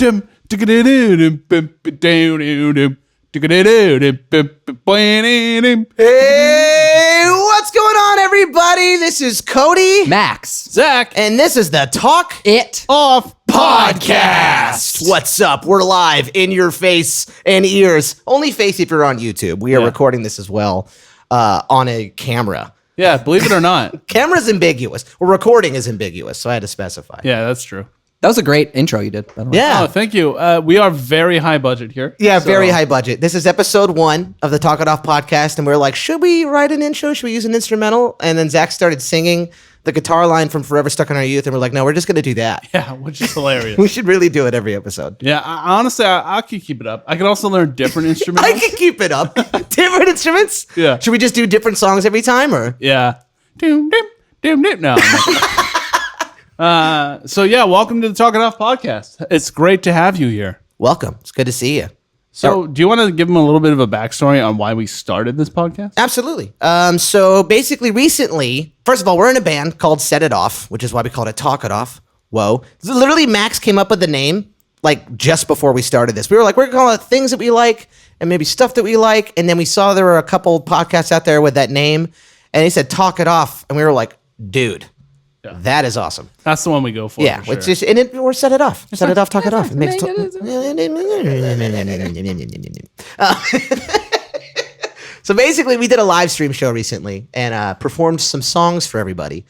Hey, what's going on, everybody? This is Cody, Max, Zach, and this is the Talk It Off Podcast. What's up? We're live in your face and ears. Only face if you're on YouTube. We are recording this as well on a camera. Yeah, believe it or not. Camera's ambiguous. Well, recording is ambiguous, so I had to specify. Yeah, that's true. That was a great intro you did, by the way. Yeah. Oh, thank you. We are very high budget here. Yeah, So- very high budget. This is episode 1 of the Talk It Off podcast, and we're like, should we write an intro? Should we use an instrumental? And then Zach started singing the guitar line from Forever Stuck in Our Youth, and we're like, no, we're just going to do that. Yeah, which is hilarious. We should really do it every episode. Yeah, honestly, I could keep it up. I could also learn different instruments. I can keep it up. Different instruments? Yeah. Should we just do different songs every time, or? Yeah. Doom, doom, doom, doom. No. So yeah, welcome to the Talk It Off podcast. It's great to have you here. Welcome. It's good to see you. So, do you want to give them a little bit of a backstory on why we started this podcast? Absolutely. So basically, recently, first of all, we're in a band called Set It Off, which is why we called it Talk It Off. Whoa. Literally, Max came up with the name like just before we started this. We were like, we're going to call it things that we like and maybe stuff that we like. And then we saw there were a couple podcasts out there with that name. And he said, Talk It Off. And we were like, dude, that is awesome. That's the one we go for. Yeah. For It's sure. just, and it, or Set It Off. Set It Off, Talk It Off. It makes So basically, we did a live stream show recently and performed some songs for everybody.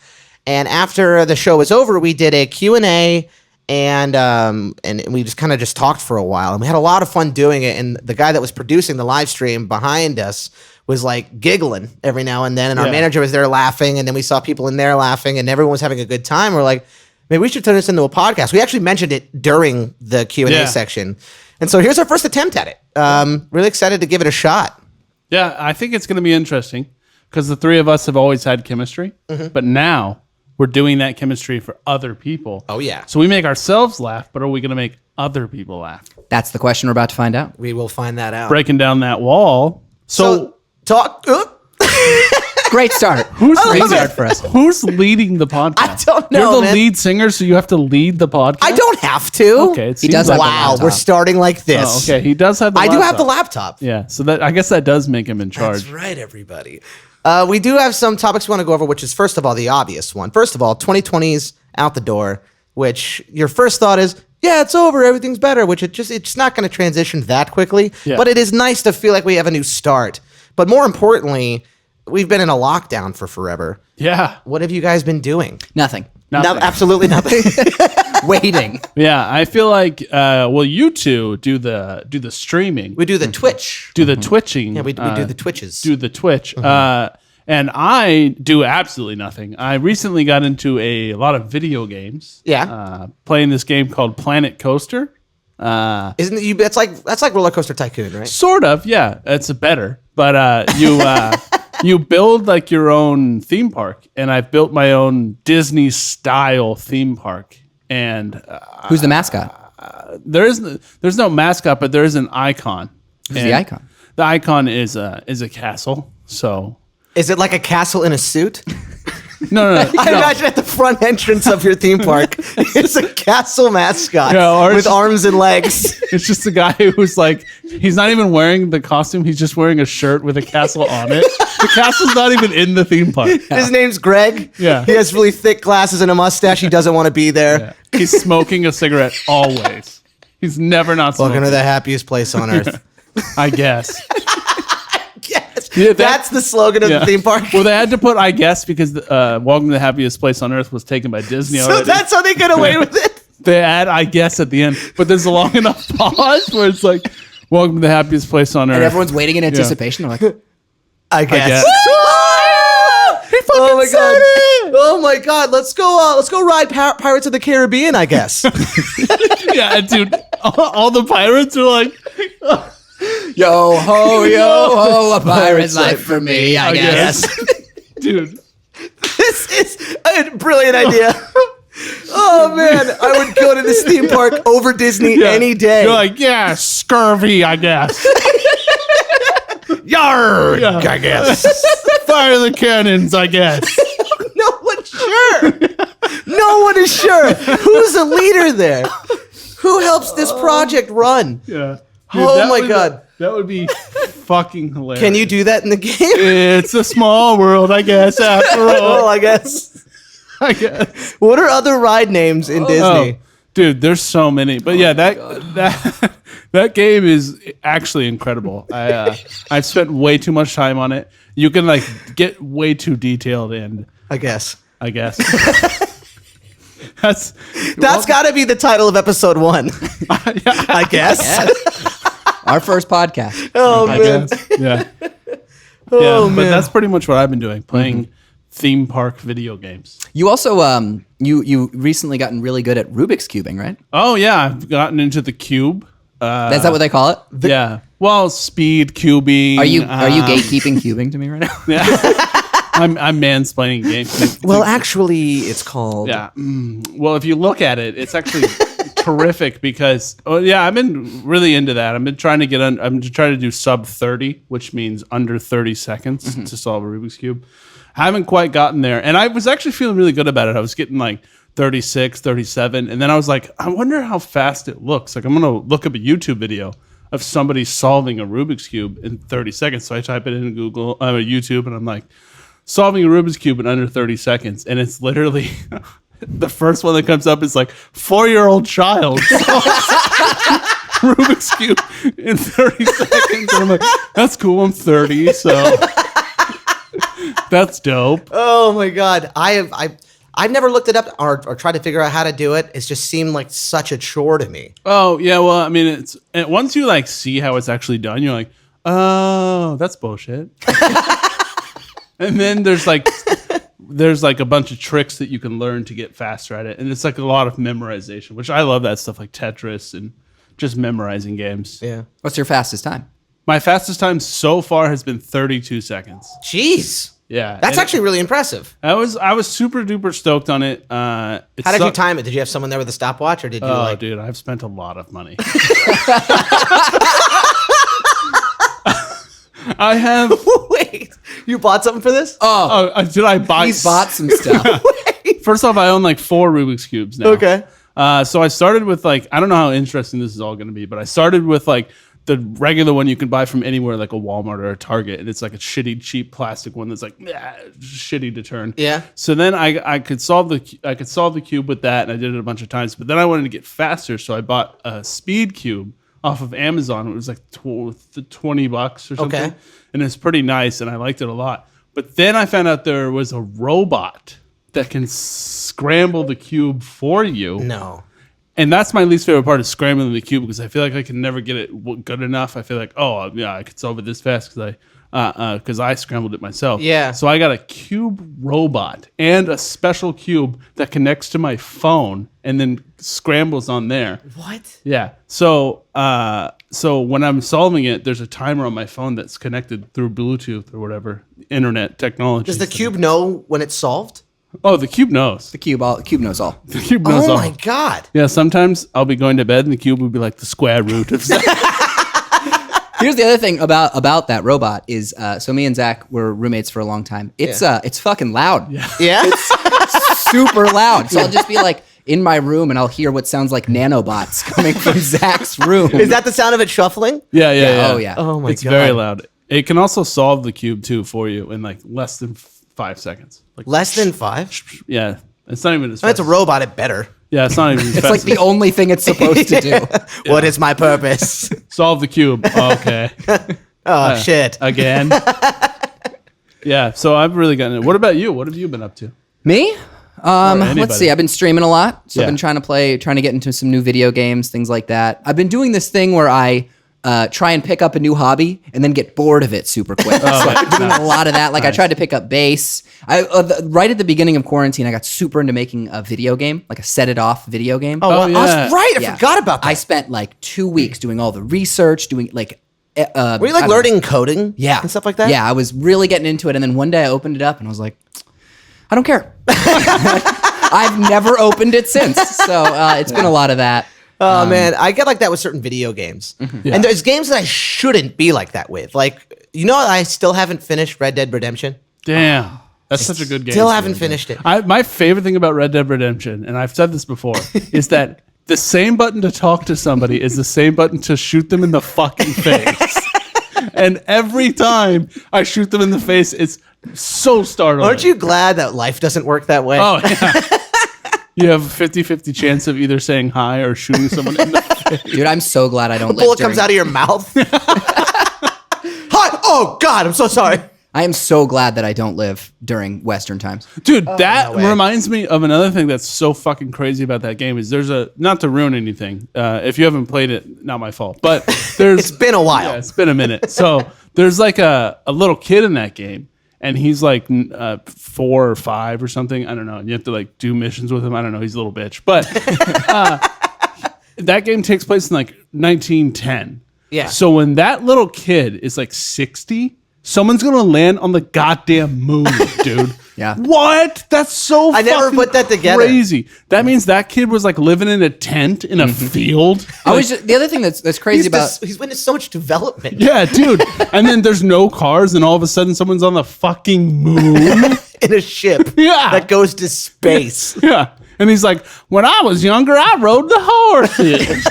And after the show was over, we did a Q&A and we just kind of just talked for a while. And we had a lot of fun doing it. And the guy that was producing the live stream behind us was like giggling every now and then. And our manager was there laughing. And then we saw people in there laughing and everyone was having a good time. We're like, maybe we should turn this into a podcast. We actually mentioned it during the Q&A section. And so here's our first attempt at it. Really excited to give it a shot. Yeah, I think it's going to be interesting because the three of us have always had chemistry, but now we're doing that chemistry for other people. Oh, yeah. So we make ourselves laugh, but are we going to make other people laugh? That's the question we're about to find out. We will find that out. Breaking down that wall. So talk. Great start. who's Great start for us. Who's leading the podcast? I don't know, You're the man. lead singer, so you have to lead the podcast. I don't have to. Okay, it He seems does like have the Wow, laptop. we're starting like this. Oh, okay, he does have the. I do have the laptop. laptop. Yeah, so that I guess that does make him in charge. That's right, everybody. We do have some topics we want to go over, which is, first of all, the obvious one. First of all, 2020's out the door, which your first thought is, yeah, it's over, everything's better, which it's not going to transition that quickly. Yeah. But it is nice to feel like we have a new start. But more importantly, we've been in a lockdown for forever. Yeah, What have you guys been doing? Nothing. Nothing. No, absolutely nothing. Waiting. yeah. I feel like you two do the streaming. We do the Twitch. do the twitching. Yeah, we do the Twitches. Do the Twitch. And I do absolutely nothing. I recently got into a lot of video games. Yeah. Playing this game called Planet Coaster. Isn't it, you? That's like Roller Coaster Tycoon, right? Sort of, yeah. It's better. But you build like your own theme park, and I've built my own Disney style theme park. And Who's the mascot? there's no mascot, but there is an icon. Who's the icon? The icon is a castle. So Is it like a castle in a suit? no. I imagine at the front entrance of your theme park, it's a castle mascot Yeah, or with it's- arms and legs. It's just a guy who's like, he's not even wearing the costume. He's just wearing a shirt with a castle on it. The castle's not even in the theme park. His name's Greg. Yeah. He has really thick glasses and a mustache. He doesn't want to be there. Yeah. He's smoking a cigarette always. He's never not smoking. Welcome to the happiest place on earth. I guess. Yes. Yeah, That's the slogan of the theme park. Well, they had to put I guess because Welcome to the Happiest Place on Earth was taken by Disney So already. that's how they get away with it. They add I guess at the end, but there's a long enough pause where it's like Welcome to the Happiest Place on Earth. And everyone's waiting in anticipation. They're like, I guess. guess. Oh my god! Oh my god! Let's go ride Pirates of the Caribbean. I guess. Yeah, dude. All the pirates are like, yo ho, a pirate's life for me, I guess. dude. This is a brilliant idea. Oh man, I would go to this theme park over Disney any day. You're like, yeah, scurvy, I guess. Yarr, Yeah. I guess. Fire the cannons, I guess. No one's sure. No one is sure. Who's the leader there? Who helps this project run? Yeah. Oh that my would- God. That would be fucking hilarious. Can you do that in the game? It's a small world, I guess, after Oh, all. I guess. I guess. What are other ride names in Disney? Dude, there's so many. But yeah, that game is actually incredible. I've spent way too much time on it. You can like get way too detailed in, I guess. I guess. That's Got to be the title of episode 1. I guess. Our first podcast. Oh, I man. guess. Yeah. Oh, But man. that's pretty much what I've been doing, playing theme park video games. You also you recently gotten really good at Rubik's cubing, right? Oh yeah, I've gotten into the cube. Is that what they call it? Yeah. Well, speed cubing. Are you gatekeeping cubing to me right now? Yeah. I'm mansplaining games. Well, actually, it's called. Yeah. Well, if you look at it, it's actually terrific because I've been really into that. I've been trying to I'm trying to do sub 30, which means under 30 seconds to solve a Rubik's cube. I haven't quite gotten there, and I was actually feeling really good about it. I was getting like 36, 37, and then I was like, I wonder how fast it looks. Like I'm gonna look up a YouTube video of somebody solving a Rubik's cube in 30 seconds. So I type it in Google, YouTube, and I'm like, solving a Rubik's cube in under 30 seconds, and it's literally the first one that comes up is like 4-year-old child solves Rubik's cube in 30 seconds, and I'm like, that's cool. I'm 30, so that's dope. Oh my God. I've never looked it up or tried to figure out how to do it. It's just seemed like such a chore to me. Oh yeah, well, I mean, once you like see how it's actually done, you're like, oh, that's bullshit. And then there's like a bunch of tricks that you can learn to get faster at it, and it's like a lot of memorization, which I love that stuff, like Tetris and just memorizing games. Yeah. What's your fastest time? My fastest time so far has been 32 seconds. Jeez. Yeah, That's and actually really impressive. I was super duper stoked on it. How did you time it? Did you have someone there with a stopwatch, or did you Oh, dude, I've spent a lot of money. I have. Wait, you bought something for this? Did I buy? He's bought some stuff. First off, I own like 4 Rubik's cubes now. Okay. So I started with like, I don't know how interesting this is all going to be, but I started with like the regular one you can buy from anywhere, like a Walmart or a Target, and it's like a shitty cheap plastic one that's like shitty to turn. Yeah. So then I could solve the cube with that, and I did it a bunch of times. But then I wanted to get faster, so I bought a speed cube off of Amazon. It was like $20 or something, Okay. and it's pretty nice, and I liked it a lot. But then I found out there was a robot that can scramble the cube for you. No. And that's my least favorite part, is scrambling the cube, because I feel like I can never get it good enough. I feel like, oh yeah, I could solve it this fast because I scrambled it myself. Yeah. So I got a cube robot and a special cube that connects to my phone and then scrambles on there. What? Yeah. So when I'm solving it, there's a timer on my phone that's connected through Bluetooth or whatever internet technology. Does the cube know when it's solved? Oh, the cube knows. The cube knows all. The cube knows Oh all. my God. Yeah, sometimes I'll be going to bed and the cube will be like the square root of Here's the other thing about that robot is so me and Zach were roommates for a long time. It's fucking loud. Yeah. Super loud. So I'll just be like in my room and I'll hear what sounds like nanobots coming from Zach's room. Is that the sound of it shuffling? Yeah. Oh yeah. Oh my It's God. very loud. It can also solve the cube too for you in like less than 5 seconds. Like, Less than 5? yeah, it's not even as That's fast. a robot. It better. Yeah, it's not even as It's fast. like the only thing it's supposed to do. What is my purpose? solve the cube. Okay. Oh, shit. Again. Yeah, so I've really gotten it. What about you? What have you been up to? Me? anybody. Let's see. I've been streaming a lot. So Yeah. I've been trying to get into some new video games, things like that. I've been doing this thing where I try and pick up a new hobby and then get bored of it super quick. So I've been doing a lot of that. Like I tried to pick up bass. Right at the beginning of quarantine, I got super into making a video game, like a set it off video game. Oh, Oh, that's yeah. right. I Yeah. forgot about that. I spent like 2 weeks doing all the research, doing like. Were you like learning coding? Yeah. And stuff like that? Yeah, I was really getting into it. And then one day I opened it up and I was like, I don't care. I've never opened it since. So it's been a lot of that. Oh, man. I get like that with certain video games. Yeah. And there's games that I shouldn't be like that with. Like, you know, I still haven't finished Red Dead Redemption. Damn. That's such a good game. Still haven't finished it. My favorite thing about Red Dead Redemption, and I've said this before, is that the same button to talk to somebody is the same button to shoot them in the fucking face. And every time I shoot them in the face, it's so startling. Aren't you glad that life doesn't work that way? Oh, yeah. You have a 50-50 chance of either saying hi or shooting someone in the face. Dude, I'm so glad I don't live Bullet comes out of your mouth. Hi! Oh God, I'm so sorry. I am so glad that I don't live during Western times. Dude, that no way. reminds me of another thing that's so fucking crazy about that game is there's a, not to ruin anything, if you haven't played it, not my fault, but there's... It's been a while. Yeah, it's been a minute. So there's like a little kid in that game and he's like 4 or 5 or something. I don't know. And you have to like do missions with him. I don't know. He's a little bitch. But that game takes place in like 1910. Yeah. So when that little kid is like 60... someone's gonna land on the goddamn moon, dude. Yeah. What? That's so I never fucking put that together. crazy. That means that kid was like living in a tent in a field. I was just, the other thing that's crazy about He's witnessed so much development. Yeah, dude. And then there's no cars, and all of a sudden someone's on the fucking moon. In a ship Yeah. that goes to space. Yeah. And he's like, when I was younger, I rode the horses.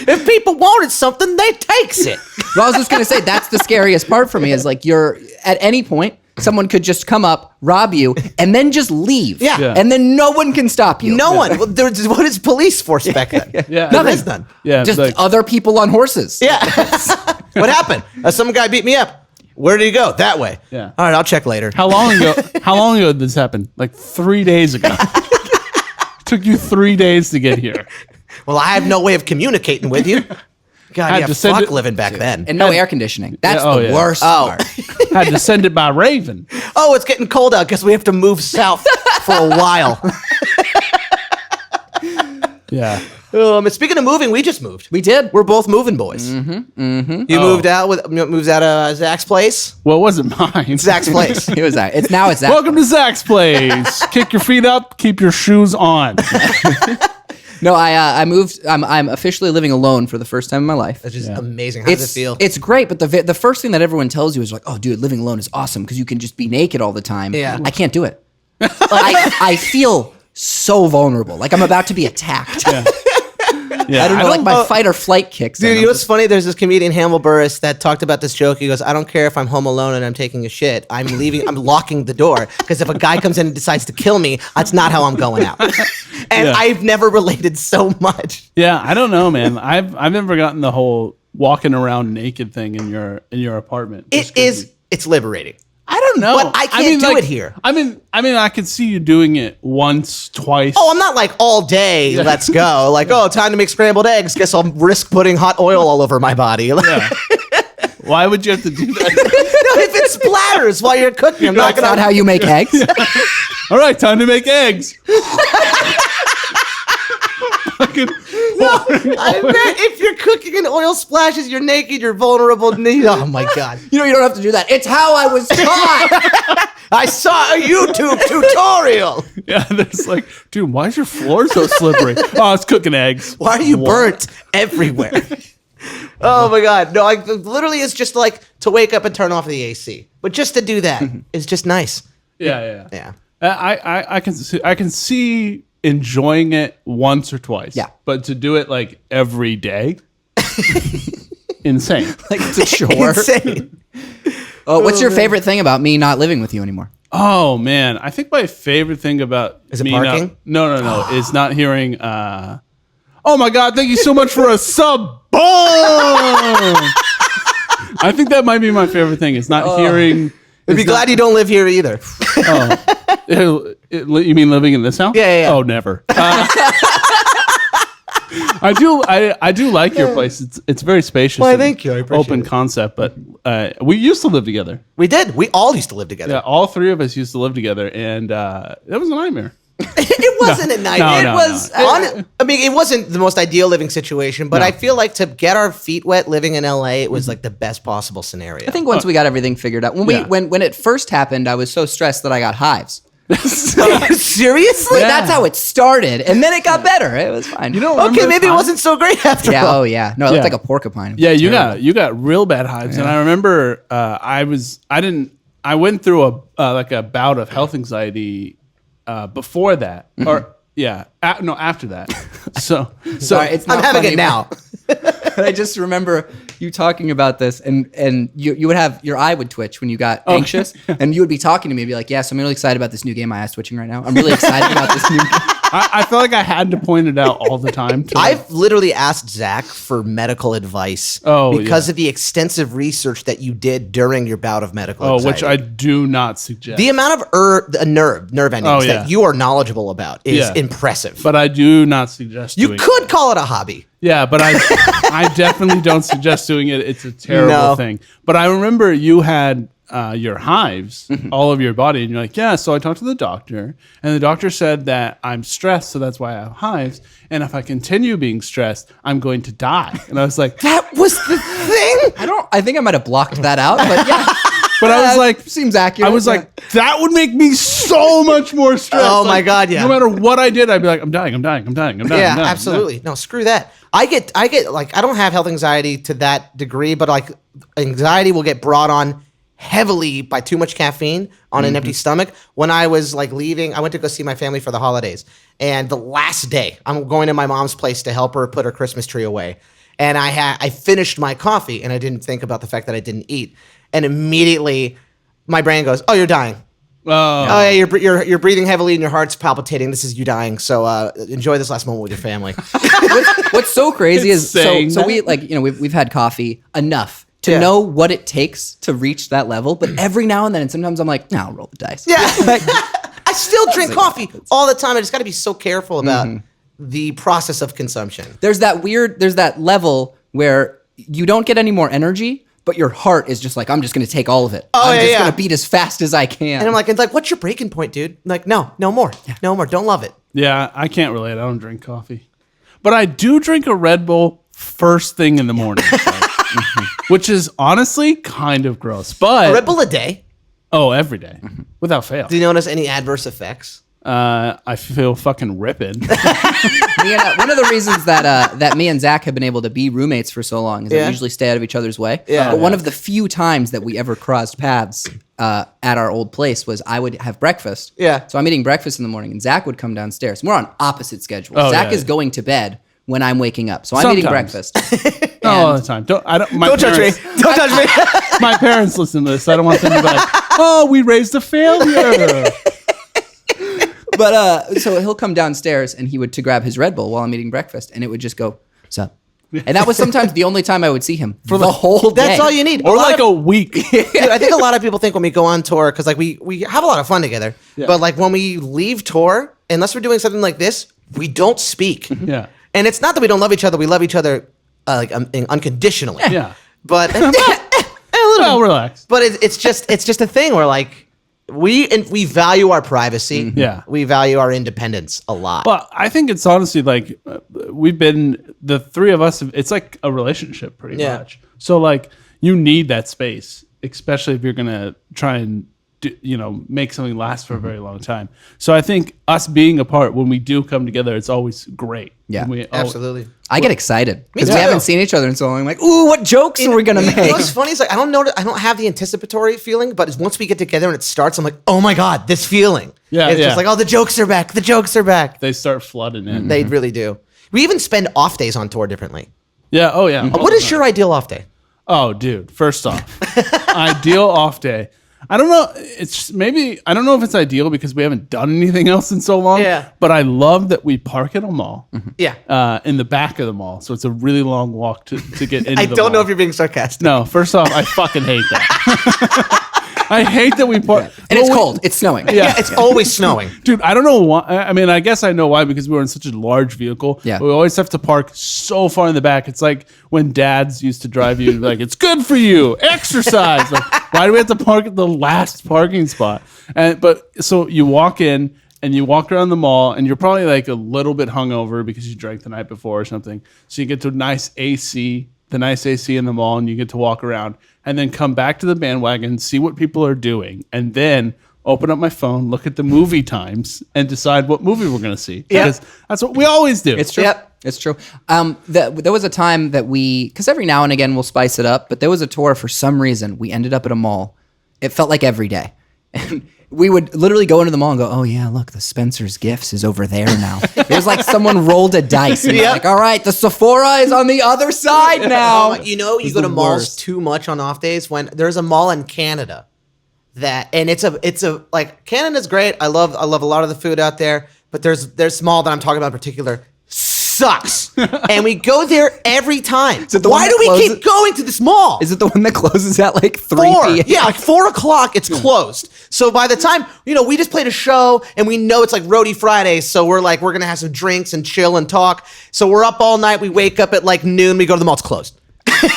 If people wanted something, they takes it. well, I was just gonna say that's the scariest part for me is like you're at any point someone could just come up, rob you, and then just leave. Yeah. Yeah. And then no one can stop you. No one. Well, what is police force back then? Yeah. There is none. Yeah. Just like, other people on horses. Yeah. What happened? Some guy beat me up. Where did he go? That way. Yeah. All right, I'll check later. how long ago did this happen? Like 3 days ago. Took you 3 days to get here. Well, I have no way of communicating with you. God, Had yeah, to send fuck it- living back then. And no air conditioning. That's Yeah, oh, the yeah. worst Oh. part. Had to send it by Raven. Oh, it's getting cold out because we have to move south for a while. Yeah. Speaking of moving, we just moved. We did. We're both moving boys. You moved out of Zach's place. Well, it wasn't mine. Zach's place. It was that. It's now it's that. Welcome to Zach's place. Kick your feet up, keep your shoes on. No, I moved. I'm officially living alone for the first time in my life. Which is amazing. How does it feel? It's great, but the first thing that everyone tells you is like, "Oh, dude, living alone is awesome because you can just be naked all the time." Yeah. I can't do it. I feel so vulnerable, like I'm about to be attacked. Yeah, I don't know, like my fight or flight kicks. in. Dude, I'm you know what's just- funny? There's this comedian, Hamill Burris, that talked about this joke. He goes, I don't care if I'm home alone and I'm taking a shit. I'm leaving, I'm locking the door. Because if a guy comes in and decides to kill me, that's not how I'm going out. And Yeah. I've never related so much. Yeah, I don't know, man. I've never gotten the whole walking around naked thing in your apartment. It's liberating. I don't know. But I can't do it here. I mean, I could see you doing it once, twice. Oh, I'm not like all day, let's go. Like, oh, time to make scrambled eggs. Guess I'll risk putting hot oil all over my body. Yeah. Why would you have to do that? No, if it splatters while you're cooking, I'm not That's going not how you make eggs. All right, time to make eggs. Fucking I bet if you're cooking and oil splashes, you're naked, you're vulnerable. Oh my God. You don't have to do that. It's how I was taught. I saw a YouTube tutorial. yeah, there's like, dude, why is your floor so slippery? Oh, it's cooking eggs. Why are you burnt everywhere? Oh my God. No, literally it's just like to wake up and turn off the AC. But just to do that is just nice. Yeah. Yeah. I can see enjoying it once or twice. Yeah. But to do it like every day, insane. Like it's a chore. Insane. Oh, what's your favorite thing about me not living with you anymore? Oh man, I think my favorite thing about Is it me parking? No, is not hearing. Oh my God! Thank you so much for a sub. Boom! I think that might be my favorite thing. Is not hearing. I'd be glad you don't live here either. You mean living in this house? Yeah. Oh, never. I do like your place. It's very spacious. Why, and thank you. I appreciate open it. concept, but we used to live together. We did. We all used to live together. Yeah, all three of us used to live together, and it was a nightmare. It wasn't a nightmare. No, It was. I mean, it wasn't the most ideal living situation, but I feel like to get our feet wet living in LA, it was like the best possible scenario. I think once we got everything figured out, when it first happened, I was so stressed that I got hives. Seriously? Yeah. That's how it started, and then it got better. It was fine. You know, Okay, maybe it wasn't so great after Yeah. all. Oh yeah. No, it looked Yeah. like a porcupine. Yeah, you got real bad hives, and I remember I went through a bout of health anxiety before that, or Yeah. No, after that. So Sorry, it's I'm not having funny, it now. But I just remember you talking about this, and you would have your eye would twitch when you got anxious, and you would be talking to me and be like, "Yeah, so I'm really excited about this new game. My eye's twitching right now. I'm really excited about this new game." I feel like I had to point it out all the time. I've literally asked Zach for medical advice because of the extensive research that you did during your bout of medical anxiety. which I do not suggest. The amount of nerve endings that you are knowledgeable about is impressive. But I do not suggest you doing could it. call it a hobby. Yeah, but I definitely don't suggest doing it. It's a terrible thing. But I remember you had your hives all over your body, and you're like, yeah. So I talked to the doctor, and the doctor said that I'm stressed, so that's why I have hives. And if I continue being stressed, I'm going to die. And I was like, That was the thing. I think I might have blocked that out, but yeah. but I was like, seems accurate. I was like, that would make me so much more stressed. Oh my Like, God, yeah. No matter what I did, I'd be like, I'm dying. Yeah, absolutely. No, screw that. I get like, I don't have health anxiety to that degree, but like anxiety will get brought on heavily by too much caffeine on an empty stomach. When I was like leaving, I went to go see my family for the holidays, and the last day I'm going to my mom's place to help her put her Christmas tree away, and I finished my coffee, and I didn't think about the fact that I didn't eat, and immediately my brain goes, "Oh, you're dying. Oh yeah, you're breathing heavily and your heart's palpitating. This is you dying. So enjoy this last moment with your family." What's so crazy is saying so that. we like we've had coffee enough to know what it takes to reach that level, but every now and then, and sometimes I'm like, no, I'll roll the dice. Yeah. I still drink coffee all the time. I just got to be so careful about the process of consumption. There's that level where you don't get any more energy, but your heart is just like, I'm just going to take all of it. I'm just going to beat as fast as I can. And I'm like, what's your breaking point, dude? I'm like, no more. No more. Don't love it. Yeah, I can't relate. I don't drink coffee. But I do drink a Red Bull first thing in the morning. Which is honestly kind of gross. But Red Bull a day. Oh, every day. Without fail. Do you notice any adverse effects? I feel fucking ripping. One of the reasons that me and Zach have been able to be roommates for so long is that we usually stay out of each other's way. Yeah. But one of the few times that we ever crossed paths at our old place was I would have breakfast. Yeah. So I'm eating breakfast in the morning, and Zach would come downstairs. We're on opposite schedules. Oh, Zach yeah. is going to bed when I'm waking up. So I'm eating Sometimes. breakfast. Not all the time. Don't Judge me. Don't judge me. My parents listen to this. I don't want them to be like, oh, we raised a failure. But so he'll come downstairs and he would to grab his Red Bull while I'm eating breakfast, and it would just go, "What's up?" And that was sometimes the only time I would see him for the whole day. That's all you need. Or like a week. Dude, I think a lot of people think when we go on tour, because like we have a lot of fun together, but like when we leave tour, unless we're doing something like this, we don't speak. Yeah. And it's not that we don't love each other; we love each other unconditionally. Yeah. But Well, relax. But it's just a thing where like we value our privacy. Yeah. We value our independence a lot. Well, I think it's honestly like we've been, the three of us, it's like a relationship pretty much. So like you need that space, especially if you're going to try and make something last for a very long time. So I think us being apart, when we do come together, it's always great. Yeah, Absolutely. I get excited because too. we haven't seen each other in so long. I'm like, ooh, what jokes are we gonna You know make? what's funny is like I don't have the anticipatory feeling, but once we get together and it starts, I'm like, oh my god, this feeling. Yeah, It's yeah. just like, oh, the jokes are back. The jokes are back. They start flooding in. They really do. We even spend off days on tour differently. Yeah. Oh, yeah. What is your ideal off day? Oh, dude. First off, ideal off day. I don't know. I don't know if it's ideal because we haven't done anything else in so long. Yeah. But I love that we park at a mall. Yeah. In the back of the mall. So it's a really long walk to get into I the don't know mall. if you're being sarcastic. No, first off, I fucking hate that. I hate that we park. And it's cold. It's snowing. Yeah. It's always snowing. Dude, I don't know why. I mean, I guess I know why, because we were in such a large vehicle. Yeah. We always have to park so far in the back. It's like when dads used to drive you, like, it's good for you, exercise. Like, why do we have to park at the last parking spot? But so you walk in and you walk around the mall, and you're probably like a little bit hungover because you drank the night before or something. So you get to the nice AC in the mall, and you get to walk around and then come back to the bandwagon, see what people are doing, and then open up my phone, look at the movie times, and decide what movie we're going to see. Yeah. Because that's what we always do. It's true. Yep. It's true. There was a time that because every now and again we'll spice it up, but there was a tour for some reason we ended up at a mall. It felt like every day. we would literally go into the mall and go, oh yeah, look, the Spencer's Gifts is over there now. It was like someone rolled a dice and Yep. like, all right, the Sephora is on the other side now. You know, you It's go to the malls worst. too much on off days. When there's a mall in Canada and it's a like Canada's great. I love a lot of the food out there, but there's mall that I'm talking about in particular sucks, and we go there every time. it the Why one do that we keep closes- going to this mall? Is it the one that closes at like 3 4? p.m.? Yeah, like 4 o'clock, it's closed. So by the time, we just played a show and we know it's like Roadie Friday. So we're going to have some drinks and chill and talk. So we're up all night. We wake up at like noon. We go to the mall, it's closed.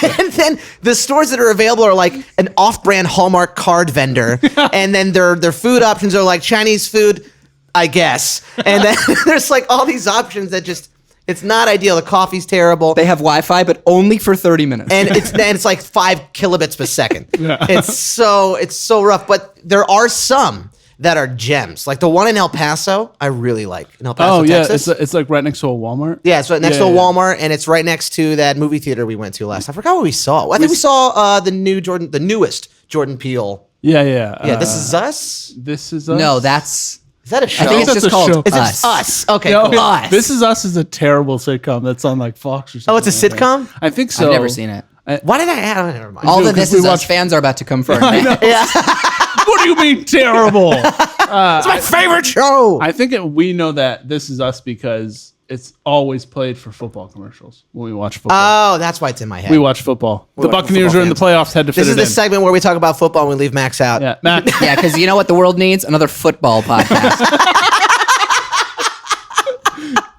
And then the stores that are available are like an off-brand Hallmark card vendor. And then their food options are like Chinese food, I guess. And then there's like all these options that just, it's not ideal. The coffee's terrible. They have Wi-Fi, but only for 30 minutes. And it's like 5 kilobits per second. It's so rough. But there are some that are gems. Like the one in El Paso, I really like. In El Paso, Oh yeah, Texas. it's like right next to a Walmart. Yeah, it's right next Yeah, to a yeah. Walmart, and it's right next to that movie theater we went to last. I forgot what we saw. I think we saw the newest Jordan Peele. Yeah, yeah. Yeah, This Is Us. This is us. no, that's... Is that a show? I think it's That's just a called show. Is it Us. Us? Okay, No, cool. Us. This Is Us is a terrible sitcom that's on like Fox or something. Oh, it's a like that. sitcom? I think so. I've never seen it. Why did I have? Never mind. All do, the 'cause This we Is Us watch- fans are about to confirm. What do you mean terrible? It's my favorite show. I think we know that This Is Us because it's always played for football commercials when we watch football. Oh, that's why it's in my head. We watch football. The watch Buccaneers football are in the playoffs. Had to fit This is it the in. segment where we talk about football and we leave Max out. Yeah, Matt. Yeah, because you know what the world needs? Another football podcast.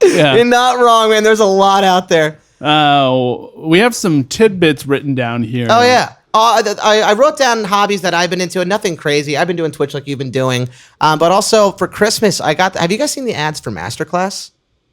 Yeah. You're not wrong, man. There's a lot out there. We have some tidbits written down here. Oh yeah. I wrote down hobbies that I've been into, and nothing crazy. I've been doing Twitch like you've been doing, but also for Christmas, have you guys seen the ads for Masterclass?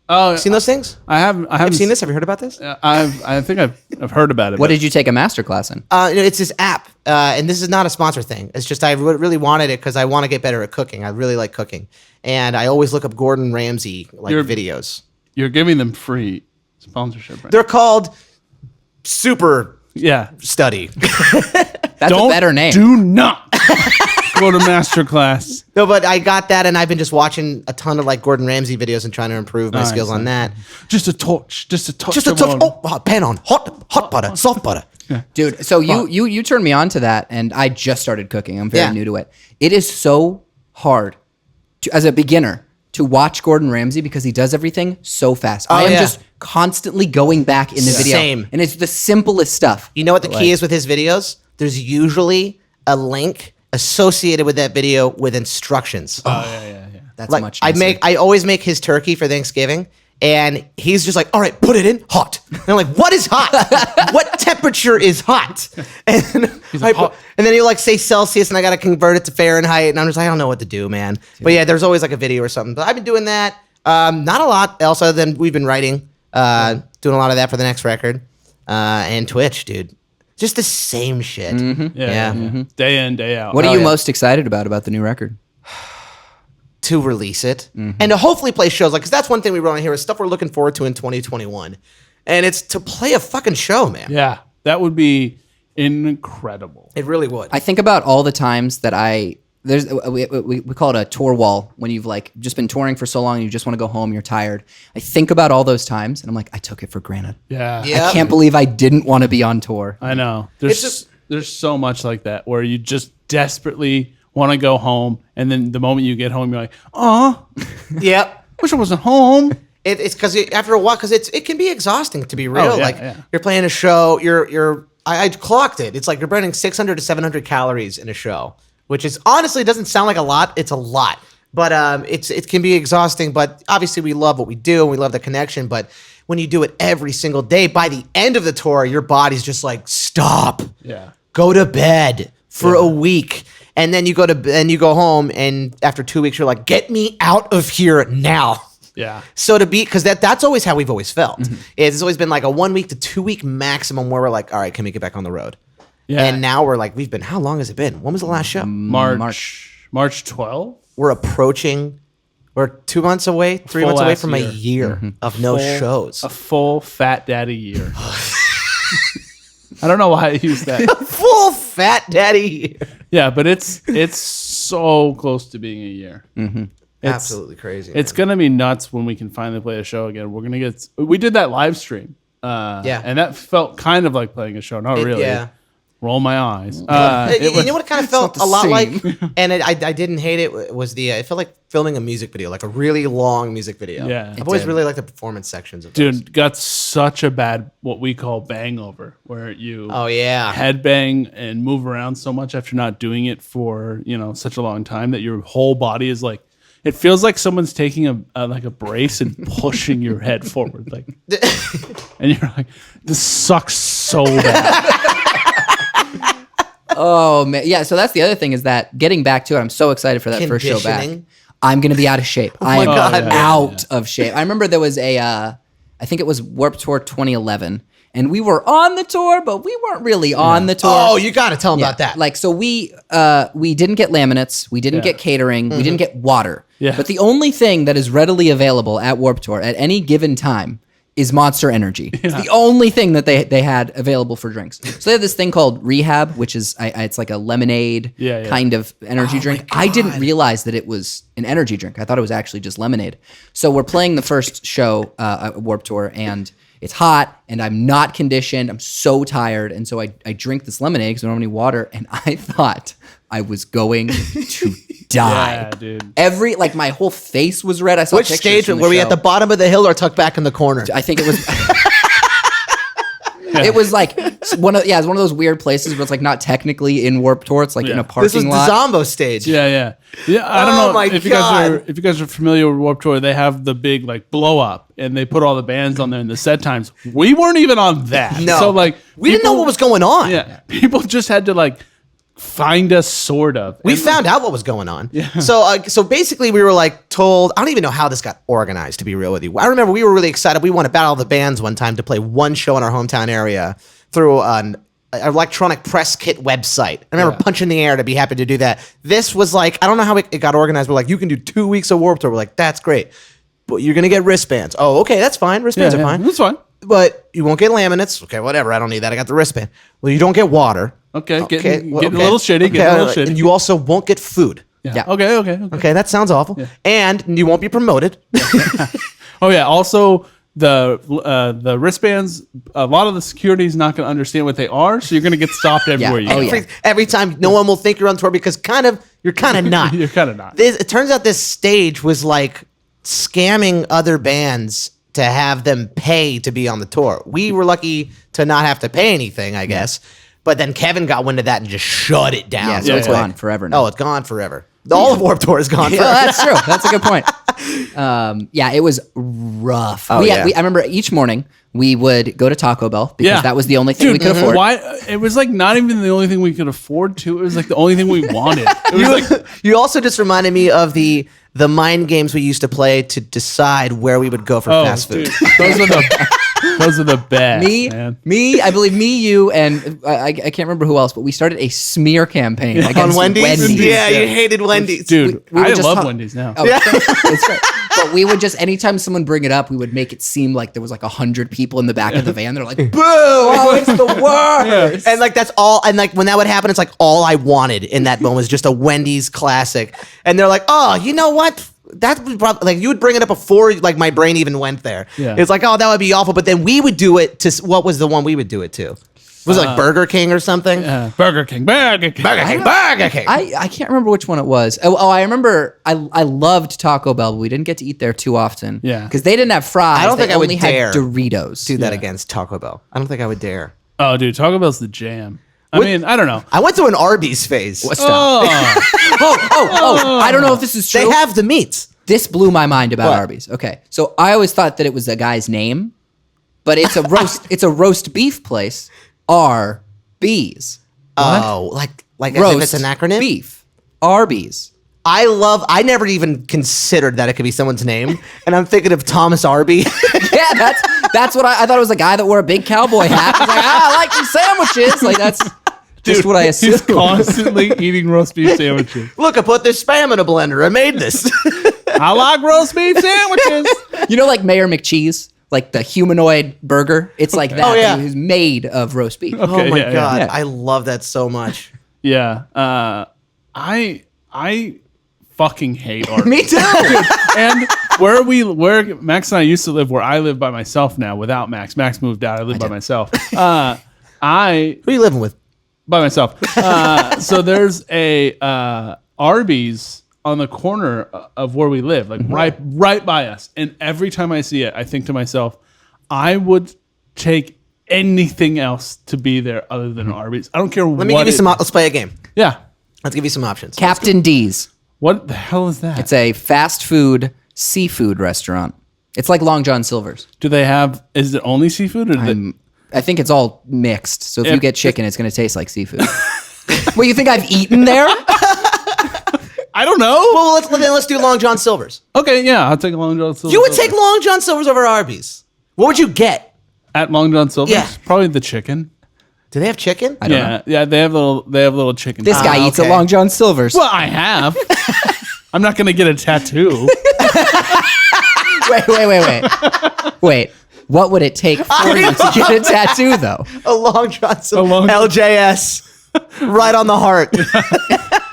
Oh, Seen those things? I haven't. Have you seen this? Have you heard about this? I think I've heard about it. What but- did you take a master class in? It's this app, and this is not a sponsor thing. It's just I really wanted it because I want to get better at cooking. I really like cooking, and I always look up Gordon Ramsay videos. You're giving them free sponsorship, right? They're called Super Yeah. Study. That's a better name. Do not go to Masterclass. No, but I got that, and I've been just watching a ton of like Gordon Ramsay videos and trying to improve my skills on that. Just a torch. Just a touch. Just a of touch. water. Oh, pan on hot butter, soft butter. Dude, so you turned me on to that, and I just started cooking. I'm very Yeah. new to it. It is so hard as a beginner to watch Gordon Ramsay because he does everything so fast. I am yeah. just constantly going back in the video. Same. And it's the simplest stuff. You know what the key is with his videos? There's usually a link associated with that video with instructions. That's Like much nicer. I always make his turkey for Thanksgiving, and he's just like, "All right, put it in hot." And I'm like, "What is hot? What temperature is hot?" And and then he'll like say Celsius, and I got to convert it to Fahrenheit, and I'm just like, I don't know what to do, man. But yeah, there's always like a video or something. But I've been doing that. Not a lot else other than we've been writing, doing a lot of that for the next record, and Twitch, dude. Just the same shit. Yeah. Yeah. Day in, day out. What are Oh, you yeah. most excited about the new record? To release it and to hopefully play shows, like, because that's one thing we wrote on here is stuff we're looking forward to in 2021, and it's to play a fucking show, man. Yeah. That would be incredible. It really would. I think about all the times that we call it a tour wall when you've like just been touring for so long and you just want to go home, you're tired. I think about all those times and I'm like, I took it for granted. Yeah. Yeah. I can't believe I didn't want to be on tour. I know. It's There's so much like that where you just desperately want to go home, and then the moment you get home, you're like, "Oh, Yep. wish I wasn't home." It's because after a while, because it can be exhausting, to be real. Oh, yeah, like yeah. you're playing a show, I clocked it. It's like you're burning 600 to 700 calories in a show, which is honestly doesn't sound like a lot. It's a lot, but it can be exhausting. But obviously, we love what we do and we love the connection. But when you do it every single day, by the end of the tour, your body's just like, stop. Yeah. Go to bed for a week. And then you go home, and after 2 weeks, you're like, get me out of here now. Yeah. So because that's always how we've always felt. It's always been like a 1 week to 2 week maximum where we're like, all right, can we get back on the road? Yeah. And now we're like, how long has it been? When was the last show? March 12th. We're 2 months away, 3 months away ass from a year. year of no shows. A full fat daddy year. I don't know why I used that. Full fat daddy. Yeah, but it's so close to being a year. Absolutely crazy. It's gonna be nuts when we can finally play a show again. We're gonna get. We did that live stream. And that felt kind of like playing a show. Not really. Yeah. Roll my eyes. You know what it kind of felt not a the lot same. like, and I didn't hate it. Was it felt like filming a music video, like a really long music video. Yeah. I've always did. really liked the performance sections of those. Dude, got such a bad what we call bangover, where you Oh yeah. headbang and move around so much after not doing it for such a long time that your whole body is like. It feels like someone's taking a brace and pushing your head forward, like, and you're like, this sucks so bad. Oh man, yeah. So that's the other thing is that getting back to it, I'm so excited for that first show back. Conditioning. I'm gonna be out of shape. I'm God. out of shape. I remember there was I think it was Warped Tour 2011, and we were on the tour, but we weren't really on the tour. Oh, you got to tell them about that. Like, so we didn't get laminates, we didn't get catering, we didn't get water. Yeah. But the only thing that is readily available at Warped Tour at any given time is Monster Energy. It's the only thing that they had available for drinks. So they had this thing called Rehab, which is it's like a lemonade kind of energy drink. I didn't realize that it was an energy drink. I thought it was actually just lemonade. So we're playing the first show at Warped Tour, and it's hot, and I'm not conditioned. I'm so tired, and so I drink this lemonade because I don't have any water, and I thought I was going to die. Yeah, dude. My whole face was red. I saw Which pictures stage from the were we show. at the bottom of the hill or tucked back in the corner? I think it was. It was like it's one of those weird places where it's like not technically in Warped Tour. It's like in a This was parking the lot. Zombo stage. Yeah. I don't Oh know my if you God. guys are familiar with Warped Tour. They have the big like blow up, and they put all the bands on there in the set times. We weren't even on that. No. So like We didn't know what was going on. Yeah, people just had to like find us sort of. We And- found out what was going on. So basically, we were like told. I don't even know how this got organized. To be real with you, I remember we were really excited. We won a Battle of the Bands one time to play one show in our hometown area through an electronic press kit website. I remember punching the air to be happy to do that. This was like, I don't know how it got organized. We're like, you can do 2 weeks of Warped Tour. We're like, that's great, but you're gonna get wristbands. Oh, okay, that's fine. Wristbands are fine. That's fine. But you won't get laminates. Okay, whatever. I don't need that. I got the wristband. Well, you don't get water. Okay, Okay, getting well, a little shitty. Getting a little shitty. And you also won't get food. Yeah. Okay. Okay, that sounds awful. And you won't be promoted. Oh yeah. Also, the wristbands. A lot of the security is not going to understand what they are, so you're going to get stopped everywhere you Oh, go. yeah. Every time, no one will think you're on tour because you're kind of not. You're kind of not. It turns out this stage was like scamming other bands to have them pay to be on the tour. We were lucky to not have to pay anything, I guess. But then Kevin got wind of that and just shut it down. Yeah, so it's gone forever now. Oh, it's gone forever. All of Warped Tour is gone Yeah, forever. that's true. That's a good point. It was rough. Oh, yeah. I remember each morning we would go to Taco Bell because that was the only thing we could afford. Why? It was like not even the only thing we could afford to. It was like the only thing we wanted. It was like You also just reminded me of the mind games we used to play to decide where we would go for fast food. dude, those are the best. Man. I believe me, you, and I can't remember who else, but we started a smear campaign On against Wendy's? Yeah, you hated Wendy's. Dude, We would I just love talk- Wendy's now. Oh, it's great. But we would just, anytime someone bring it up, we would make it seem like there was like 100 people in the back of the van. They're like, boo, oh, it's the worst. And like that's all, and like when that would happen, it's like all I wanted in that moment was just a Wendy's classic. And they're like, oh, you know what? That would probably like you would bring it up before like my brain even went there. Yeah. It's like, oh, that would be awful. But then we would do it to what was the one we would do it to? Was it like Burger King or something? Burger King. Burger King. Burger King. I can't remember which one it was. I remember I loved Taco Bell, but we didn't get to eat there too often. Yeah. Because they didn't have fries. I don't think they I would only dare had Doritos. do that against Taco Bell. I don't think I would dare. Oh, dude, Taco Bell's the jam. I mean, I don't know. I went through an Arby's phase. Oh, I don't know if this is true. They have the meats. This blew my mind about What? Arby's. Okay, so I always thought that it was a guy's name, but it's a roast. It's a roast beef place. Arby's. Oh, like as Roast if it's an acronym. beef. Arby's. I never even considered that it could be someone's name, and I'm thinking of Thomas Arby. Yeah, that's what I thought it was a guy that wore a big cowboy hat. I was like, I like these sandwiches. Like that's just what I assumed. he's constantly eating roast beef sandwiches. Look, I put this spam in a blender. I made this. I like roast beef sandwiches. You know, like Mayor McCheese, like the humanoid burger. It's like that. Oh, yeah. It was made of roast beef. Oh my yeah, god, yeah. I love that so much. Yeah. I I fucking hate Arby's. Me too. And where Max and I used to live, where I live by myself now without Max. Max moved out. I live by myself. Who are you living with? By myself. So there's a Arby's on the corner of where we live, like right by us. And every time I see it, I think to myself, I would take anything else to be there other than Arby's. I don't care what. Let me give you some. Let's play a game. Yeah. Let's give you some options. Captain D's. What the hell is that? It's a fast food seafood restaurant. It's like Long John Silver's. Do they have? Is it only seafood? Or I think it's all mixed. So if you If- get chicken, it's going to taste like seafood. Well, you think I've eaten there? I don't know. Well, let's do Long John Silver's. Okay, yeah, I'll take Long John Silver's. You would take Long John Silver's over Arby's. What would you get? At Long John Silver's? Yeah. Probably the chicken. Do they have chicken? I don't know. Yeah, they have little chicken. This guy eats okay. at Long John Silver's. Well, I have. I'm not gonna get a tattoo. Wait. What would it take for you to get a tattoo, though? A Long John Silver's. Long- LJS. Right on the heart.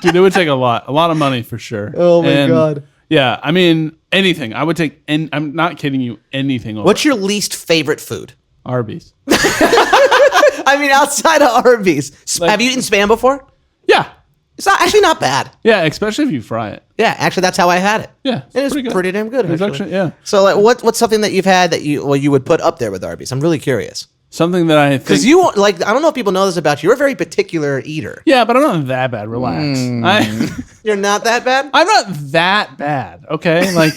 Dude, it would take a lot of money for sure. Oh my God. Yeah, I mean anything. I would take. And I'm not kidding you. Anything over What's your least favorite food? Arby's. I mean, outside of Arby's. Have you eaten Spam before? Yeah, It's actually not bad. yeah. Especially if you fry it. Yeah, actually, that's how I had it. Yeah, it's It was pretty pretty, good. damn good. It's Actually. actually- yeah. So, like, what's something that you've had that you would put up there with Arby's? I'm really curious Something that I think. because you like. I don't know if people know this about you. You're a very particular eater. Yeah, but I'm not that bad. Relax. You're not that bad. I'm not that bad. Okay, like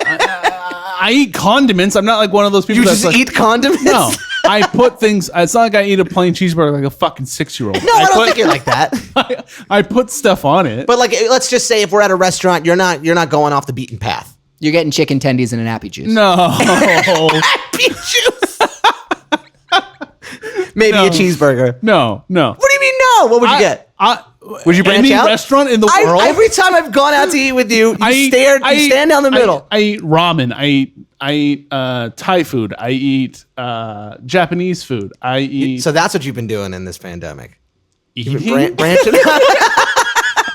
I eat condiments. I'm not like one of those people. You that's just like, eat condiments. No, I put things. It's not like I eat a plain cheeseburger like a fucking 6-year-old. No, I don't think you're like that. I put stuff on it. But like, let's just say if we're at a restaurant, you're not going off the beaten path. You're getting chicken tendies and an appy juice. no, Happy juice. Maybe No. a cheeseburger. no. What do you mean no? What would you get? Would you branch any out? restaurant in the world? Every time I've gone out to eat with you, you stand down the middle. I eat ramen. I eat Thai food. I eat Japanese food. I eat. So that's what you've been doing in this pandemic. eating? Branching out.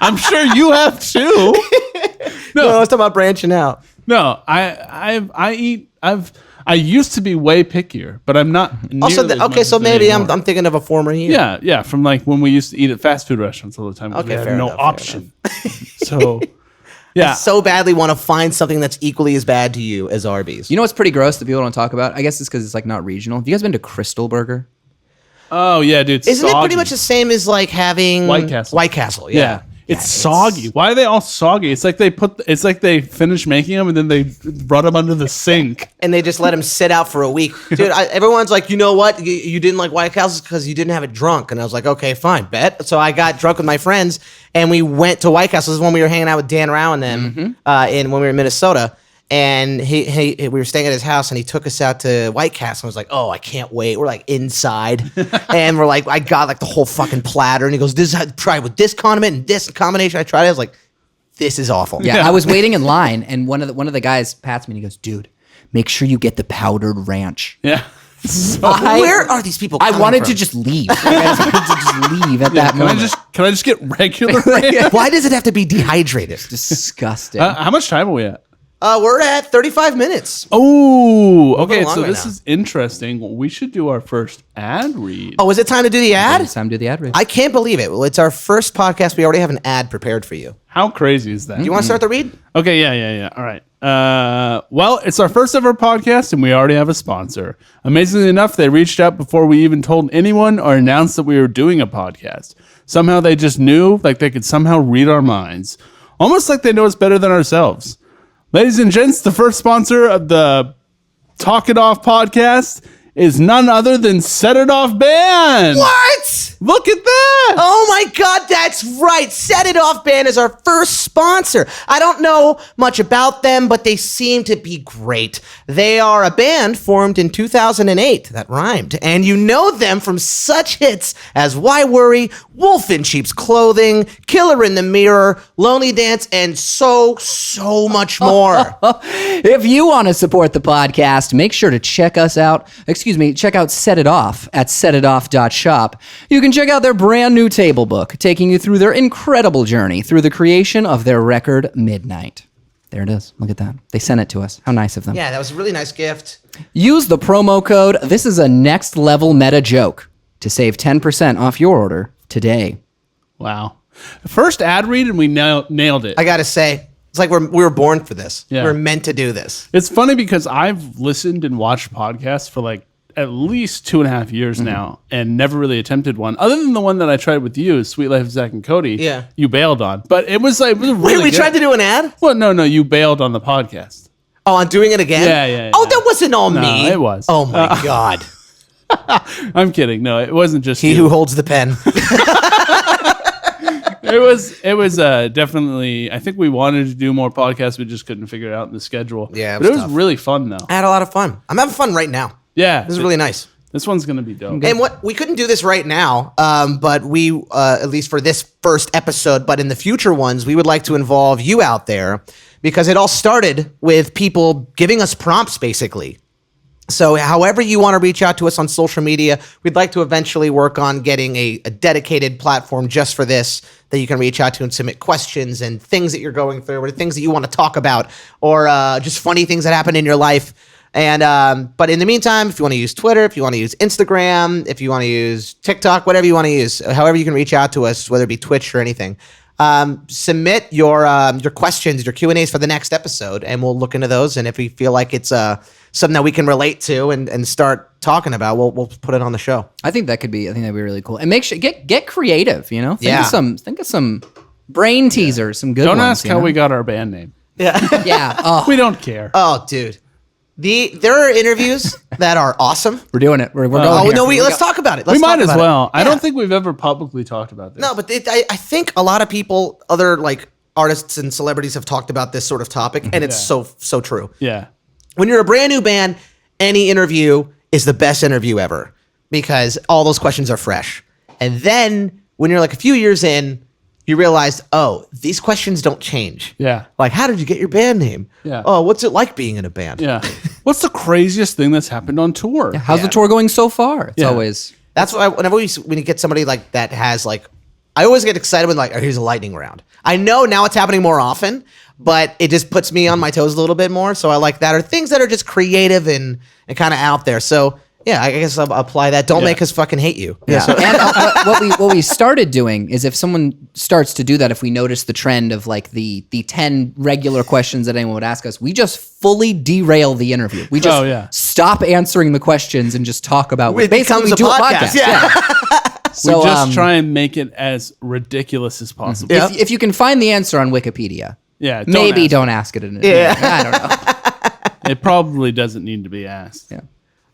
I'm sure you have too. No, I was talking about branching out. No, I used to be way pickier, but I'm not. Also, nearly as much okay, so as maybe anymore. I'm thinking of a former year. Yeah, from like when we used to eat at fast food restaurants all the time. 'cause Okay, we had fair no enough, fair option. So, yeah, So badly want to find something that's equally as bad to you as Arby's. You know what's pretty gross that people don't talk about? I guess it's because it's like not regional. Have you guys been to Crystal Burger? oh yeah, dude. Isn't it soggy. pretty much the same as like having White Castle? White Castle, Yeah. yeah. It's soggy. Why are they all soggy? It's like they finish making them and then they run them under the sink. And they just let him sit out for a week. Dude, everyone's like, you know what? You didn't like White Castles because you didn't have it drunk. And I was like, okay, fine, bet. So I got drunk with my friends and we went to White Castle. This is when we were hanging out with Dan Rao and them when we were in Minnesota. And we were staying at his house and he took us out to White Castle. I was like, oh, I can't wait. We're like inside. And we're like, I got like the whole fucking platter. And he goes, this is try with this condiment and this combination. I tried it. I was like, this is awful. Yeah, I was waiting in line, and one of the guys pats me and he goes, "Dude, make sure you get the powdered ranch." Yeah. So, Where are these people I coming wanted from? to just leave. Like, I just wanted to just leave at that can I moment. just get regular ranch? Why does it have to be dehydrated? Disgusting. How much time are we at? We're at 35 minutes. Oh, okay. along So right this now. is interesting. We should do our first ad read. Oh, is it time to do the ad? It's time to do the ad read. I can't believe it. Well, it's our first podcast. We already have an ad prepared for you. How crazy is that? You want to start the read? Okay, yeah. All right. Well, it's our first ever podcast, and we already have a sponsor. Amazingly enough, they reached out before we even told anyone or announced that we were doing a podcast. Somehow they just knew, like they could somehow read our minds, almost like they know us better than ourselves. Ladies and gents, the first sponsor of the Talk It Off podcast is none other than Set It Off Band. What? Look at that. Oh my God, that's right. Set It Off Band is our first sponsor. I don't know much about them, but they seem to be great. They are a band formed in 2008. That rhymed. And you know them from such hits as Why Worry, Wolf in Sheep's Clothing, Killer in the Mirror, Lonely Dance, and so much more. If you want to support the podcast, make sure to check us out. Excuse check out Set It Off at setitoff.shop. You can check out their brand new table book, taking you through their incredible journey through the creation of their record Midnight. There it is. Look at that. They sent it to us. How nice of them. Yeah, that was a really nice gift. Use the promo code This Is a Next Level Meta Joke to save 10% off your order today. Wow. First ad read and we nailed it. I gotta say, it's like we were born for this. Yeah. We were meant to do this. It's funny because I've listened and watched podcasts for like at least 2.5 years now and never really attempted one. Other than the one that I tried with you, Sweet Life of Zach and Cody. Yeah. You bailed on. But it was really Wait, we good. tried to do an ad? Well, no, you bailed on the podcast. Oh, on doing it again? Yeah. Oh, that wasn't all me. it was. Oh my God. I'm kidding. No, it wasn't just He you. who holds the pen. It was definitely, I think we wanted to do more podcasts, we just couldn't figure it out in the schedule. Yeah, it but was it was tough. really fun though. I had a lot of fun. I'm having fun right now. Yeah. This is really nice. This one's going to be dope. And what we couldn't do this right now, but we at least for this first episode, but in the future ones, we would like to involve you out there because it all started with people giving us prompts, basically. So, however you want to reach out to us on social media, we'd like to eventually work on getting a dedicated platform just for this that you can reach out to and submit questions and things that you're going through, or things that you want to talk about, or just funny things that happen in your life. And but in the meantime, if you want to use Twitter, if you want to use Instagram, if you want to use TikTok, whatever you want to use, however you can reach out to us, whether it be Twitch or anything, submit your questions, your Q&As for the next episode, and we'll look into those. And if we feel like it's something that we can relate to and start talking about, we'll put it on the show. I think that'd be really cool. And make sure get creative, you know? Think of some brain teasers, some good Don't ones. ask how we got our band name. Yeah. Oh, We don't care. Oh, dude. There are interviews that are awesome. we're doing it. We're going Oh here. no, let's talk about it. we Let's might talk as about well. it. I Yeah. don't think we've ever publicly talked about this. No, but I think a lot of people, other like artists and celebrities, have talked about this sort of topic, and it's so true. Yeah. When you're a brand new band, any interview is the best interview ever because all those questions are fresh. And then when you're like a few years in, you realize, oh, these questions don't change. Yeah. Like, how did you get your band name? Yeah. Oh, what's it like being in a band? Yeah. What's the craziest thing that's happened on tour? How's the tour going so far? It's Yeah. always That's why whenever when you get somebody like that has like, I always get excited when like, oh, here's a lightning round. I know now it's happening more often, but it just puts me on my toes a little bit more. So I like that, or things that are just creative and kind of out there. So yeah, I guess I'll apply that. Don't Yeah. make us fucking hate you. Yeah. And what we started doing is if someone starts to do that, if we notice the trend of like the 10 regular questions that anyone would ask us, we just fully derail the interview. We just stop answering the questions and just talk about It becomes a podcast. Yeah. So we just try and make it as ridiculous as possible. Yeah. if you can find the answer on Wikipedia, Yeah. don't ask it. I don't know. It probably doesn't need to be asked. Yeah.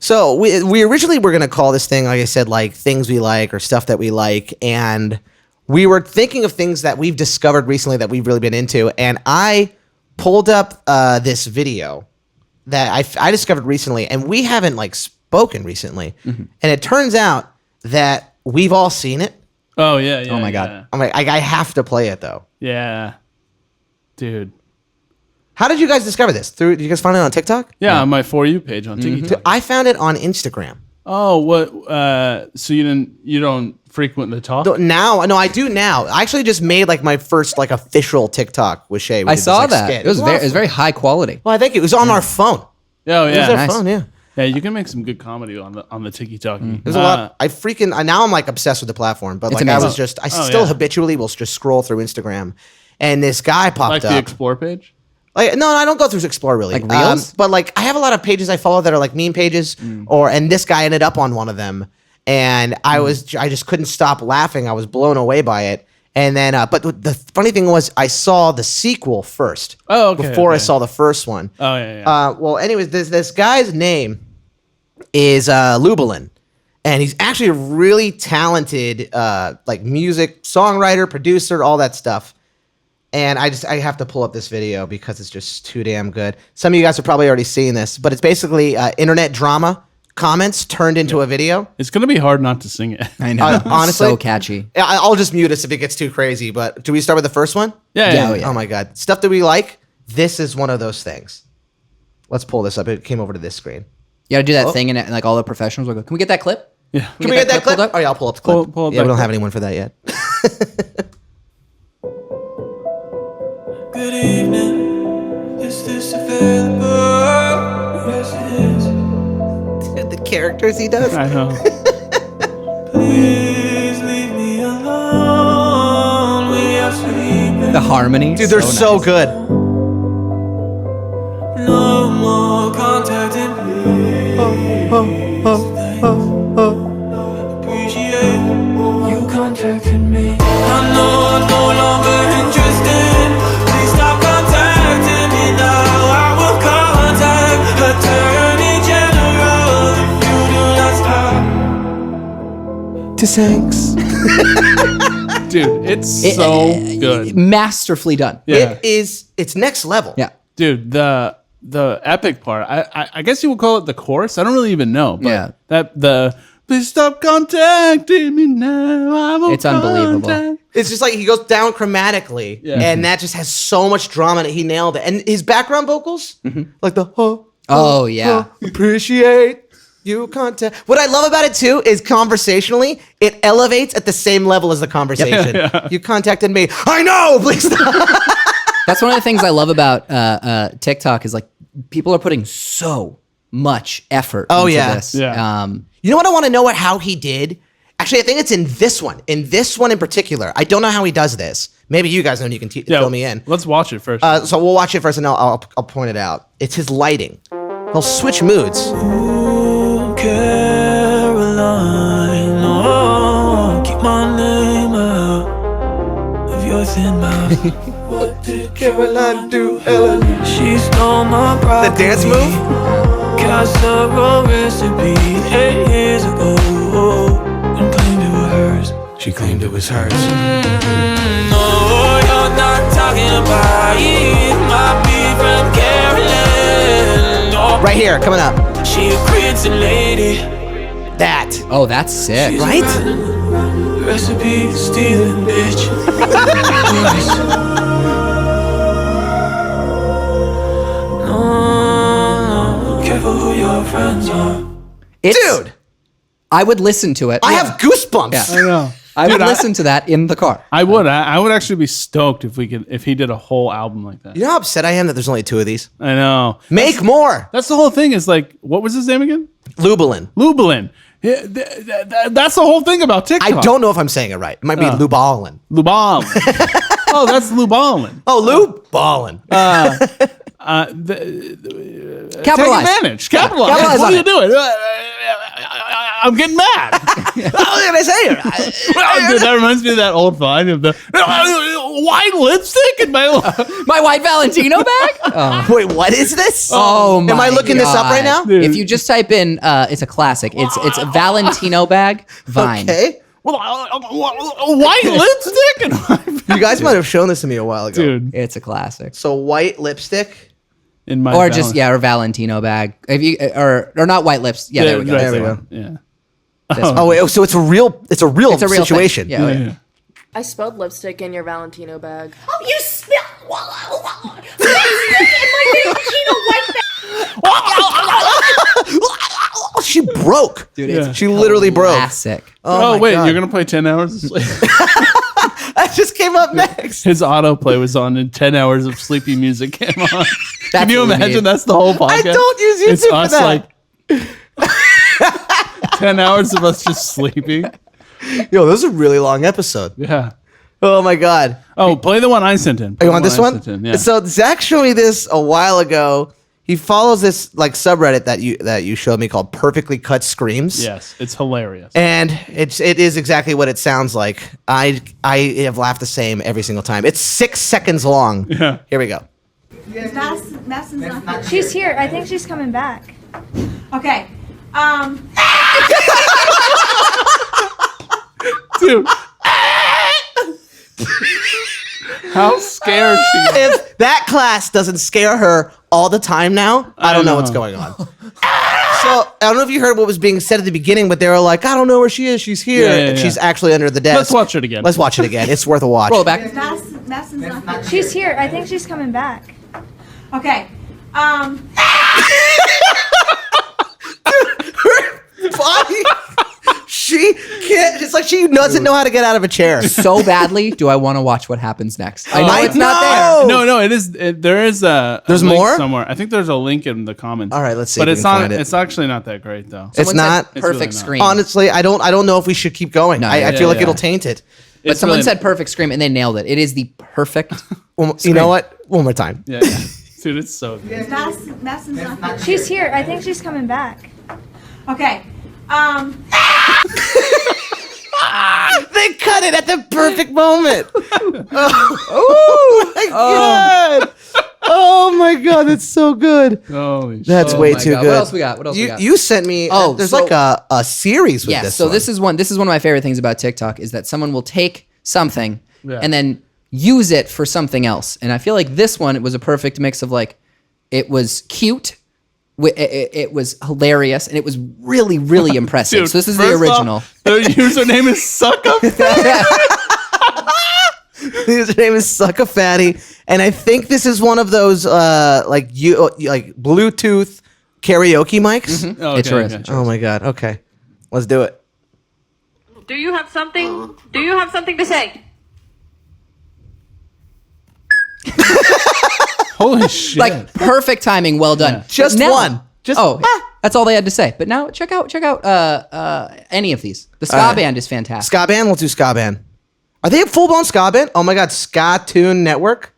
So we originally were going to call this thing, like I said, like things we like or stuff that we like. And we were thinking of things that we've discovered recently that we've really been into. And I pulled up this video that I discovered recently, and we haven't like spoken recently. And it turns out that we've all seen it. Oh, yeah. Yeah. Oh my God. Yeah. I'm like, I have to play it though. Yeah. Dude. How did you guys discover this? Did you guys find it on TikTok? Yeah, on my For You page on TikTok. I found it on Instagram. Oh, what? So you don't frequent the talk? No, I do now. I actually just made like my first like official TikTok with Shay. We I did this, saw like, that. skit. It was a lot of very fun. high quality. Well, I think it was on our phone. Oh It was yeah. our Nice. phone, yeah. Yeah, you can make some good comedy on the TikTok. There's a lot. Now I'm like obsessed with the platform, but It's like I amazing. was just, I Oh, still yeah. habitually will just scroll through Instagram, and this guy popped like up. the Explore page. Like, no, I don't go through Explore really. Like Reels? But like I have a lot of pages I follow that are like meme pages, and this guy ended up on one of them, and I just couldn't stop laughing. I was blown away by it. And then, but the funny thing was, I saw the sequel first. Oh, okay, Before I okay. saw the first one. Oh yeah. Well, anyways, this guy's name is Lubalin, and he's actually a really talented like music songwriter, producer, all that stuff. And I have to pull up this video because it's just too damn good. Some of you guys have probably already seen this, but it's basically internet drama comments turned into a video. It's gonna be hard not to sing it. I know. Honestly, so catchy. I'll just mute us if it gets too crazy. But do we start with the first one? Yeah. Oh, yeah. Oh my god, stuff that we like. This is one of those things. Let's pull this up. It came over to this screen. You got to do that thing, and like all the professionals will go, "Can we get that clip? Yeah. Can we get that clip? pulled up? Oh yeah, I'll pull up the clip. Pull up yeah, that we don't clip. have anyone for that yet. Good evening. Is this available? Yes, it is. Dude, the characters he does. I know. Please leave me alone. We are sleeping. The harmony, Dude, they're so nice. good. No more contacting, please. Appreciate you contacting me. I know I'm no longer interested. Please stop contacting me now. I will contact Attorney General if you do not stop. To Hanks. Dude, it's so good. Masterfully done. Yeah. It's next level. Yeah. Dude, the epic part. I guess you would call it the chorus. I don't really even know. But Yeah. please stop contacting me now. I will It's unbelievable. contact-" It's just like he goes down chromatically, Yeah. and that just has so much drama that he nailed it. And his background vocals, like the Oh, yeah. appreciate you contact. What I love about it too is conversationally, it elevates at the same level as the conversation. Yeah. You contacted me. I know. Please stop. That's one of the things I love about TikTok is like people are putting so much effort Oh, into yeah. this. Yeah. You know what I want to know how he did? Actually, I think it's in this one. In this one in particular, I don't know how he does this. Maybe you guys know and you can fill me in. Let's watch it first. So we'll watch it first, and I'll point it out. It's his lighting. He'll switch moods. Oh, Caroline, oh, keep my name out of your thin mouth. What did Caroline do, Ellen? She stole my property. The dance move? Casserole recipe 8 years ago and claimed it was hers. She claimed it was hers. No, you're not talking about it. Might be from Carolyn. No, Right here, coming up. she a crazy lady. That. Oh, that's sick. She's Right? a recipe stealing bitch. No, careful who your friends are. Dude, I would listen to it. I have goosebumps. I know. I would Dude, listen to that in the car. I would. I would actually be stoked if he did a whole album like that. You know how upset I am that there's only 2 of these? I know. Make more. That's the whole thing. Is like, what was his name again? Lubelin. Lubelin. Yeah, that's the whole thing about TikTok. I don't know if I'm saying it right. It might be Lubalin. Lubalin. Oh, that's Lubalin. Oh, Lubalin. Take Capitalize. advantage. Capitalize. Capitalize What on are you it. doing? I'm getting mad. What can I say? Well, dude, that reminds me of that old vine of the white lipstick in my. My white Valentino bag? Oh, Wait, what is this? oh my Am I looking this up right now? God. If you just type in, it's a classic. It's a Valentino bag Vine. Okay. Well, a white lipstick and You guys might have shown this to me a while ago. dude It's a classic. So white lipstick. in my Or just or Valentino bag. If you or not white lips. Yeah, there we go. right There we there. go. Yeah. Oh wait, so it's a real It's a real situation. Thing. Yeah, yeah. Yeah. I spelled lipstick in your Valentino bag. Oh, you smell lipstick in my Valentino white bag. She broke. Dude, Yeah. She literally broke. Classic. Oh, my wait, God. you're gonna play 10 hours of sleep? That just came up next. His autoplay was on, and 10 hours of sleepy music came on. Can you what we imagine? need. That's the whole podcast. I don't use YouTube It's for us that. like 10 hours of us just sleeping. Yo, this is a really long episode. Yeah. Oh my God. Oh, play the one I sent in. You want this one? Yeah. So Zach showed me this a while ago. He follows this like subreddit that you showed me called Perfectly Cut Screams. Yes, it's hilarious. And it is exactly what it sounds like. I have laughed the same every single time. It's 6 seconds long. Yeah. Here we go. Madison's not here. She's here. I think she's coming back. Okay. Dude. How scared she is. If that class doesn't scare her all the time now, I don't know what's going on. So I don't know if you heard what was being said at the beginning, but they were like, I don't know where she is. She's here. Yeah, yeah, and yeah. she's actually under the desk. Let's watch it again. Let's watch it again. It's worth a watch. Roll it back. Madison's not here. She's here. I think she's coming back. Okay. She can't. It's like she doesn't know how to get out of a chair. So badly, do I want to watch what happens next? I know I it's not there. know. No, it is. There is a. There's link more? somewhere. I think there's a link in the comments. All right, let's see But if we it's can not. find it. It's actually not that great though. It's Someone not. said perfect really not. scream. Honestly, I don't know if we should keep going. No, I yeah, feel like yeah. it'll taint it. But It's someone really- said perfect scream and they nailed it. It is the perfect. Well, you know what? One more time. Yeah, dude, it's so good. Madison's not here. She's here. I think she's coming back. Okay. They cut it at the perfect moment. Oh my god! Oh my god, that's so good. Holy shit. That's Oh way my too God. good. What else we got? What else we you, got? You sent me. Oh, there's so- like a series with Yeah, this. so one. this is one of my favorite things about TikTok is that someone will take something Yeah. and then use it for something else. And I feel like this one, it was a perfect mix of like, it was cute, it was hilarious, and it was really, really impressive. Dude, So this is the first original. off, their username is Suckup. His name is Sucka Fatty, and I think this is one of those like Bluetooth karaoke mics. Oh, It sure is. Oh my god. Okay, let's do it. Do you have something? Do you have something to say? Holy shit. Like perfect timing, well done. But Just now- one. Just that's all they had to say. But now check out any of these. The ska right. band is fantastic. Ska band. We'll do ska band. Are they a full blown ska band? Oh my god, Ska Tune Network.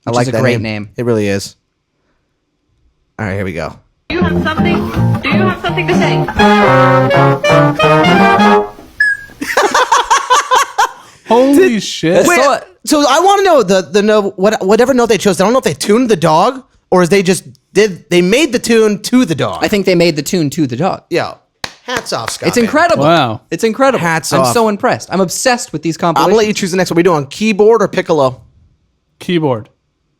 I Which like is a that great name. It really is. All right, here we go. Do you have something? Do you have something to say? Holy shit. Wait, So- so I want to know the note, whatever note they chose. I don't know if they tuned the dog or is they just they made the tune to the dog. I think they made the tune to the dog. Yo, hats off, Ska It's band. incredible. Wow. It's incredible. Hats I'm off. so impressed. I'm obsessed with these I'm compilations. gonna let you choose the next one. We do on keyboard or piccolo? Keyboard.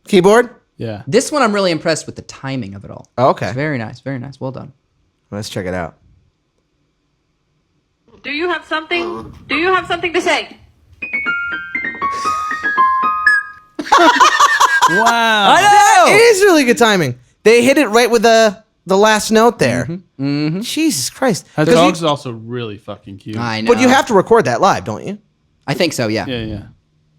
Keyboard. Yeah. This one, I'm really impressed with the timing of it all. Oh, okay. It's very nice. Very nice. Well done. Let's check it out. Do you have something? Do you have something to say? Wow. It is really good timing. They hit it right with the last note there. Jesus Christ. That 'Cause dog's you- also really fucking cute. I know. but you have to record that live, don't you? I think so. Yeah. Yeah, yeah.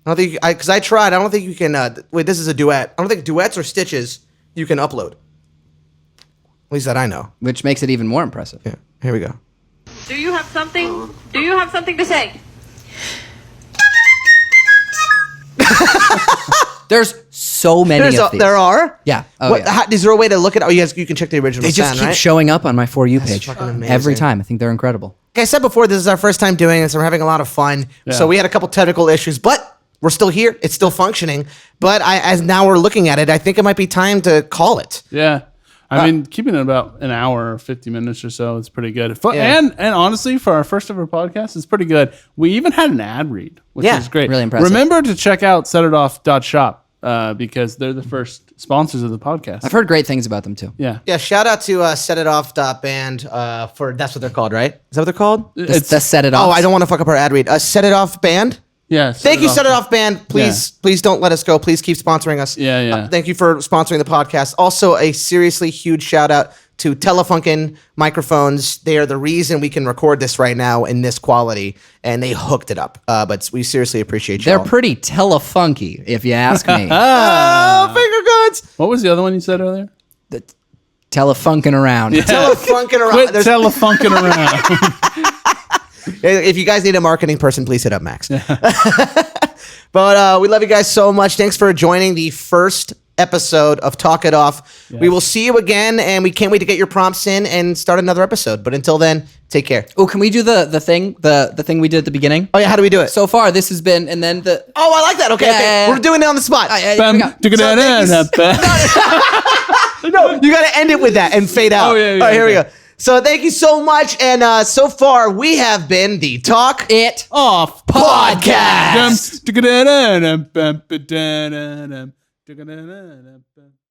I don't think because I tried. I don't think you can. Wait, this is a duet. I don't think duets or stitches you can upload. At least that I know. Which makes it even more impressive. Yeah. Here we go. Do you have something? Do you have something to say? There's so many of these. There are. Yeah. Oh, What, yeah. is there a way to look at? Oh, you can check the original. They just sound, keep right? showing up on my For You page fucking amazing. every time. I think they're incredible. Like I said before, this is our first time doing this. And we're having a lot of fun. So we had a couple technical issues, but we're still here. It's still functioning. But as now we're looking at it, I think it might be time to call it. Yeah. I mean, keeping it about an hour or 50 minutes or so is pretty good. Yeah. And honestly, for our first ever podcast, it's pretty good. We even had an ad read, which Yeah, is great. really impressive. Remember to check out setitoff.shop because they're the first sponsors of the podcast. I've heard great things about them too. Yeah. Yeah, shout out to setitoff.band for that's what they're called, right? Is that what they're called? The Set It Off. Oh, I don't want to fuck up our ad read. Set It Off Band. Yeah. Thank you, Set It Off Band. Please don't let us go. Please keep sponsoring us. Yeah, yeah. Thank you for sponsoring the podcast. Also, a seriously huge shout out to Telefunken microphones. They are the reason we can record this right now in this quality, and they hooked it up. But we seriously appreciate you. They're pretty telefunky, if you ask me. Oh, finger guns. What was the other one you said earlier? Telefunking around. Telefunken around. Quit There's- telefunking around. If you guys need a marketing person, please hit up Max. But we love you guys so much. Thanks for joining the first episode of Talk It Off. We will see you again, and we can't wait to get your prompts in and start another episode. But until then, take care. Oh, can we do the thing we did at the beginning? Oh yeah, how do we do it? So far, this has been, and then the. Oh, I like that. Okay, Yeah, okay. yeah, yeah. We're doing it on the spot. Bam, No, you got to end it with that and fade out. Oh, yeah, All right, here we okay. go. So thank you so much, and so far we have been the Talk It Off Podcast. podcast.